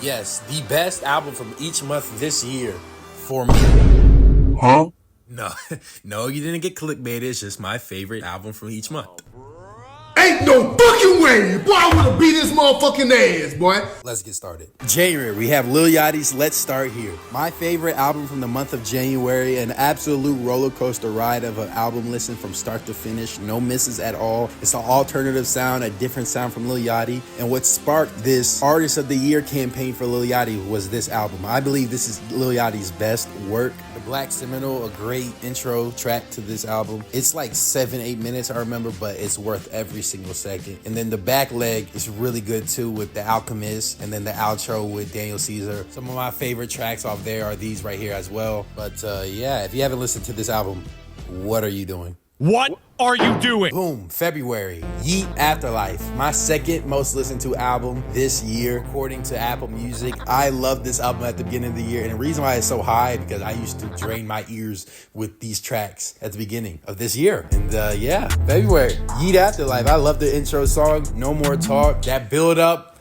Yes, the best album from each month this year for me. Huh? No, no, you didn't get clickbaited. It's just my favorite album from each month. Ain't no fucking way! Boy, I would've beat his motherfucking ass, boy. Let's get started. January, we have Lil Yachty's Let's Start Here. My favorite album from the month of January, an absolute roller coaster ride of an album listen from start to finish, no misses at all. It's an alternative sound, a different sound from Lil Yachty. And what sparked this Artist of the Year campaign for Lil Yachty was this album. I believe this is Lil Yachty's best work. The Black Seminole, a great intro track to this album. It's like 7-8 minutes, I remember, but it's worth every single second. And then the back leg is really good too with The Alchemist, and then the outro with Daniel Caesar. Some of my favorite tracks off there are these right here as well. But yeah, if you haven't listened to this album, what are you doing? What are you doing? Boom, February, Yeet Afterlife, my second most listened to album this year, according to Apple Music. I love this album at the beginning of the year, and the reason why it's so high because I used to drain my ears with these tracks at the beginning of this year. And yeah, February, Yeet Afterlife. I love the intro song, No More Talk, that build up.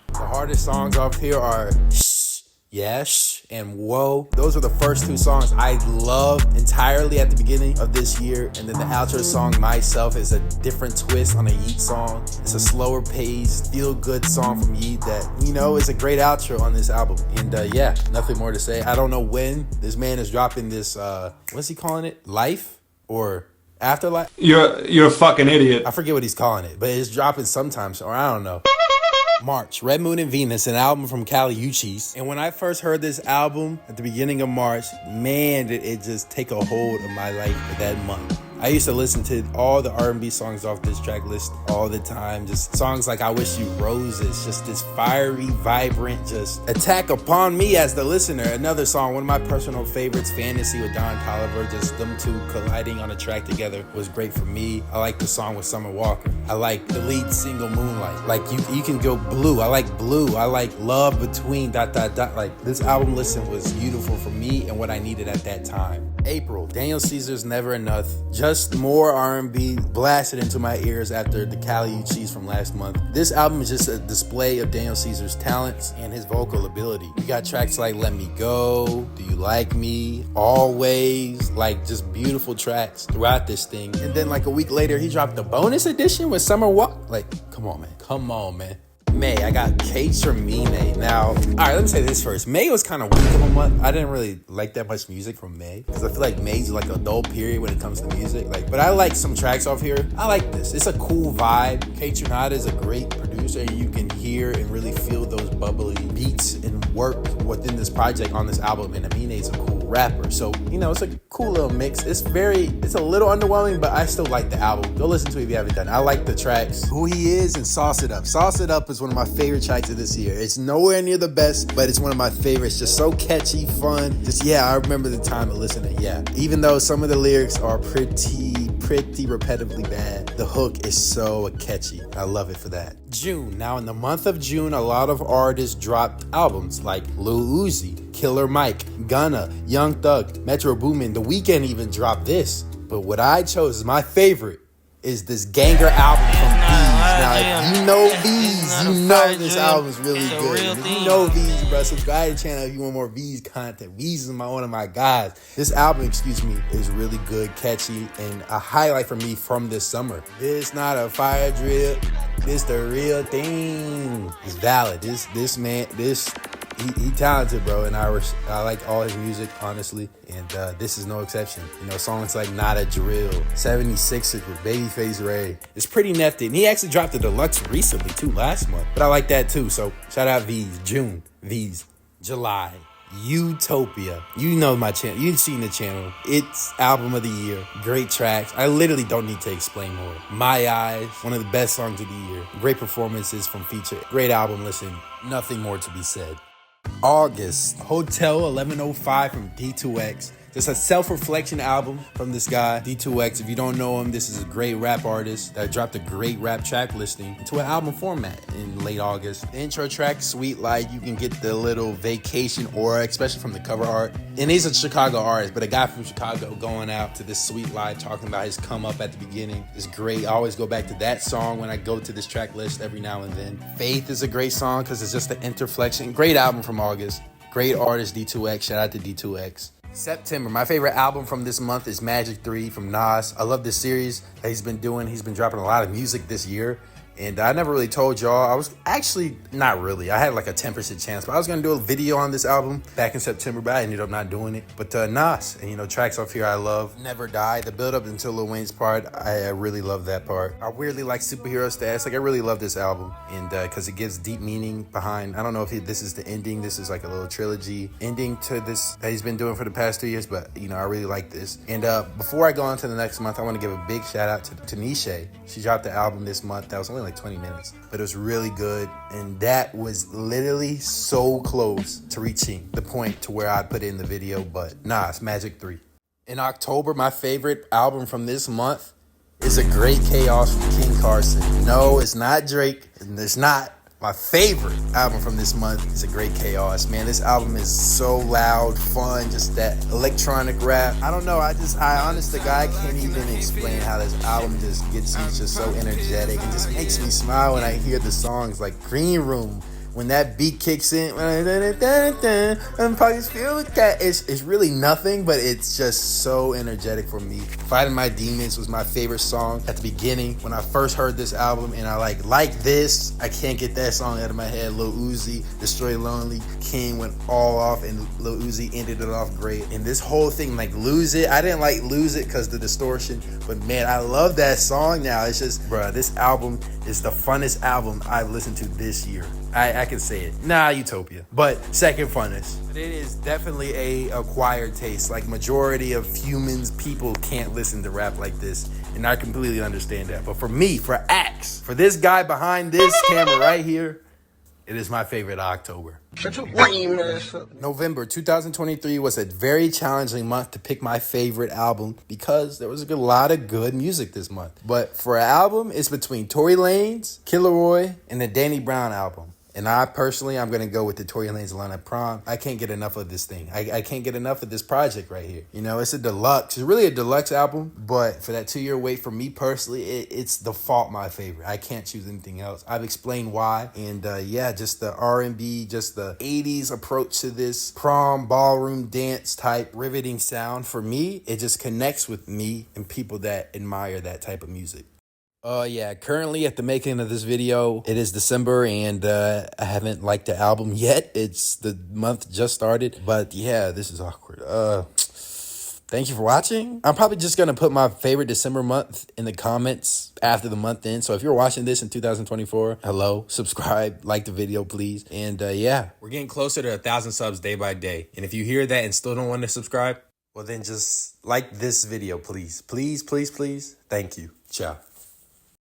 The hardest songs off here are Yes and Whoa. Those are the first two songs I love entirely at the beginning of this year. And then the outro song, Myself, is a different twist on a Yeet song. It's a slower paced, feel good song from Yeet that, you know, is a great outro on this album. And yeah, nothing more to say. I don't know when this man is dropping this, what's he calling it? Life or Afterlife? You're a fucking idiot. I forget what he's calling it, but it's dropping sometimes, or I don't know. March, Red Moon and Venus, an album from Kali Uchis. And when I first heard this album at the beginning of March, man, did it just take a hold of my life for that month. I used to listen to all the R&B songs off this track list all the time. Just songs like I Wish You Roses, just this fiery, vibrant, just attack upon me as the listener. Another song, one of my personal favorites, Fantasy with Don Toliver. Just them two colliding on a track together was great for me. I like the song with Summer Walker. I like the lead single, Moonlight. Like you can go Blue. I like Blue. I like Love Between ... Like this album listen was beautiful for me and what I needed at that time. April, Daniel Caesar's Never Enough. Just more R&B blasted into my ears after the Kali Uchis from last month. This album is just a display of Daniel Caesar's talents and his vocal ability. You got tracks like Let Me Go, Do You Like Me, Always, like just beautiful tracks throughout this thing. And then like a week later, he dropped the bonus edition with Summer Walk. Like, come on, man. Come on, man. May, I got Kate or Me May. Now, all right, let me say this first. May was kind of weak of a month. I didn't really like that much music from May because I feel like May's like a dull period when it comes to music. Like, but I like some tracks off here. I like this. It's a cool vibe. Kate Trinata is a great producer, and you can hear and really feel those bubbly beats and work within this project on this album. And Amine's a cool rapper, so you know it's a cool little mix. It's a little underwhelming, but I still like the album. Go listen to it if you haven't done it. I like the tracks, Who He Is and Sauce It Up. Sauce It Up is one of my favorite tracks of this year. It's nowhere near the best, but it's one of my favorites. Just so catchy, fun. Just, yeah, I remember the time to listen to it. Yeah. Even though some of the lyrics are pretty repetitively bad, the hook is so catchy. I love it for that. June. Now, in the month of June, a lot of artists dropped albums like Lil Uzi, Killer Mike, Gunna, Young Thug, Metro Boomin. The Weeknd even dropped this. But what I chose is my favorite is this Ganger album from V's. Now, if you know V's, you know this album is really good. And if you know V's, bro, subscribe to the channel if you want more V's content. V's is one of my guys. This album, is really good, catchy, and a highlight for me from this summer. This not a fire drip. This the real thing. It's valid. This man, he talented, bro, and I like all his music, honestly, and this is no exception. You know, songs like Not a Drill, 76ers with Babyface Ray. It's pretty nifty, and he actually dropped the deluxe recently, too, last month, but I like that, too, so shout out V's. June, V's. July, Utopia. You know my channel. You've seen the channel. It's album of the year. Great tracks. I literally don't need to explain more. My Eyes, one of the best songs of the year. Great performances from Feature. Great album, listen. Nothing more to be said. August, Hotel 1105 from D2X. Just a self-reflection album from this guy, D2X. If you don't know him, this is a great rap artist that dropped a great rap track listing into an album format in late August. The intro track, Sweet Light, you can get the little vacation aura, especially from the cover art. And he's a Chicago artist, but a guy from Chicago going out to this Sweet Light, talking about his come up at the beginning is great. I always go back to that song when I go to this track list every now and then. Faith is a great song because it's just an interflection. Great album from August. Great artist, D2X. Shout out to D2X. September, my favorite album from this month is Magic 3 from Nas. I love this series that he's been doing. He's been dropping a lot of music this year. And I never really told y'all. I was actually, not really. I had like a 10% chance. But I was going to do a video on this album back in September, but I ended up not doing it. But Nas, and tracks off here I love. Never Die, the build up until Lil Wayne's part. I really love that part. I weirdly like Superhero Stats. Like, I really love this album. And because it gives deep meaning behind, I don't know if this is the ending. This is like a little trilogy ending to this that he's been doing for the past 2 years. But, I really like this. And before I go on to the next month, I want to give a big shout out to Tanisha. She dropped the album this month. That was only like 20 minutes, but it was really good, and that was literally so close to reaching the point to where I put it in the video. But it's Magic 3. In October, my favorite album from this month is A Great Chaos from King Carson. No, it's not Drake, and it's not. My favorite album from this month is A Great Chaos. Man, this album is so loud, fun, just that electronic rap. I don't know, I honestly, I can't even explain how this album just gets me just so energetic. It just makes me smile when I hear the songs like Green Room. When that beat kicks in, and pockets feel like that. It's really nothing, but it's just so energetic for me. Fighting My Demons was my favorite song at the beginning when I first heard this album, and I like this. I can't get that song out of my head. Lil Uzi, Destroy Lonely King went all off, and Lil Uzi ended it off great. And this whole thing, like Lose It, I didn't like Lose It because the distortion, but man, I love that song now. It's just, this album is the funnest album I've listened to this year. I can say it. Utopia. But second funnest. But it is definitely a acquired taste. Like, majority of people can't listen to rap like this. And I completely understand that. But for me, for Axe, for this guy behind this camera right here, it is my favorite October. November 2023 was a very challenging month to pick my favorite album because there was a lot of good music this month. But for an album, it's between Tory Lanez, Killer Roy, and the Danny Brown album. And I'm going to go with the Tory Lanez Alone at Prom. I can't get enough of this thing. I can't get enough of this project right here. It's a deluxe. It's really a deluxe album. But for that 2-year wait, for me personally, it's default my favorite. I can't choose anything else. I've explained why. And just the R&B, just the 80s approach to this prom, ballroom, dance type, riveting sound. For me, it just connects with me and people that admire that type of music. Currently at the making of this video, it is December, and I haven't liked the album yet. It's the month just started, but this is awkward. Thank you for watching. I'm probably just going to put my favorite December month in the comments after the month ends. So if you're watching this in 2024, hello, subscribe, like the video, please. And we're getting closer to 1,000 subs day by day. And if you hear that and still don't want to subscribe, well, then just like this video, please. Please, please, please. Thank you. Ciao.